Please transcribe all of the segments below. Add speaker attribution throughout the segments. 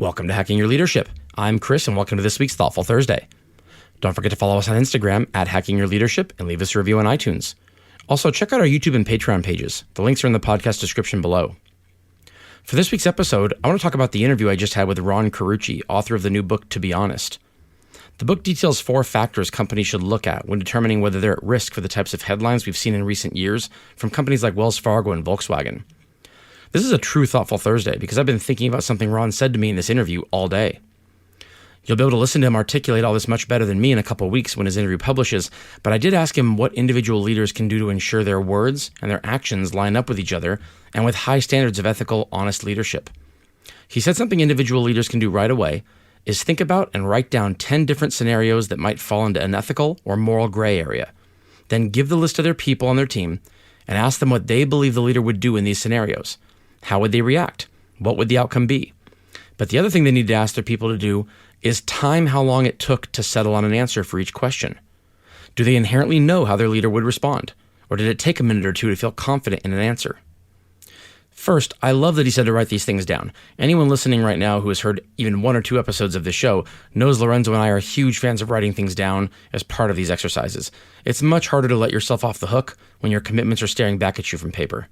Speaker 1: Welcome to Hacking Your Leadership. I'm Chris, and welcome to this week's Thoughtful Thursday. Don't forget to follow us on Instagram at Hacking Your Leadership and leave us a review on iTunes. Also, check out our YouTube and Patreon pages. The links are in the podcast description below. For this week's episode, I want to talk about the interview I just had with Ron Carucci, author of the new book, To Be Honest. The book details 4 factors companies should look at when determining whether they're at risk for the types of headlines we've seen in recent years from companies like Wells Fargo and Volkswagen. This is a true Thoughtful Thursday because I've been thinking about something Ron said to me in this interview all day. You'll be able to listen to him articulate all this much better than me in a couple of weeks when his interview publishes, but I did ask him what individual leaders can do to ensure their words and their actions line up with each other and with high standards of ethical, honest leadership. He said something individual leaders can do right away is think about and write down 10 different scenarios that might fall into an ethical or moral gray area. Then give the list to their people on their team and ask them what they believe the leader would do in these scenarios. How would they react? What would the outcome be? But the other thing they need to ask their people to do is time how long it took to settle on an answer for each question. Do they inherently know how their leader would respond? Or did it take a minute or two to feel confident in an answer? First, I love that he said to write these things down. Anyone listening right now who has heard even 1 or 2 episodes of this show knows Lorenzo and I are huge fans of writing things down as part of these exercises. It's much harder to let yourself off the hook when your commitments are staring back at you from paper.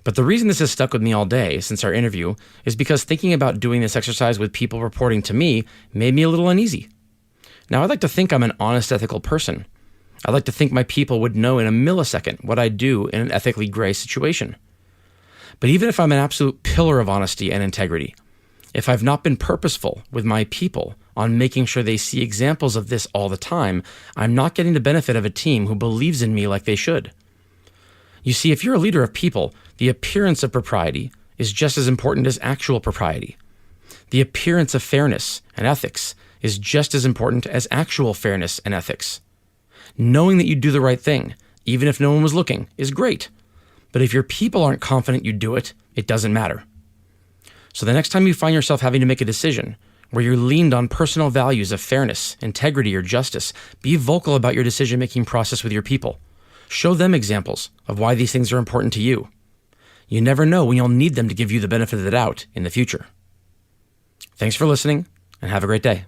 Speaker 1: But the reason this has stuck with me all day since our interview is because thinking about doing this exercise with people reporting to me made me a little uneasy. Now, I'd like to think I'm an honest, ethical person. I'd like to think my people would know in a millisecond what I do in an ethically gray situation. But even if I'm an absolute pillar of honesty and integrity, if I've not been purposeful with my people on making sure they see examples of this all the time, I'm not getting the benefit of a team who believes in me like they should. You see, if you're a leader of people, the appearance of propriety is just as important as actual propriety. The appearance of fairness and ethics is just as important as actual fairness and ethics. Knowing that you do the right thing, even if no one was looking, is great. But if your people aren't confident you do it, it doesn't matter. So the next time you find yourself having to make a decision where you're leaned on personal values of fairness, integrity, or justice, be vocal about your decision-making process with your people. Show them examples of why these things are important to you. You never know when you'll need them to give you the benefit of the doubt in the future. Thanks for listening, and have a great day.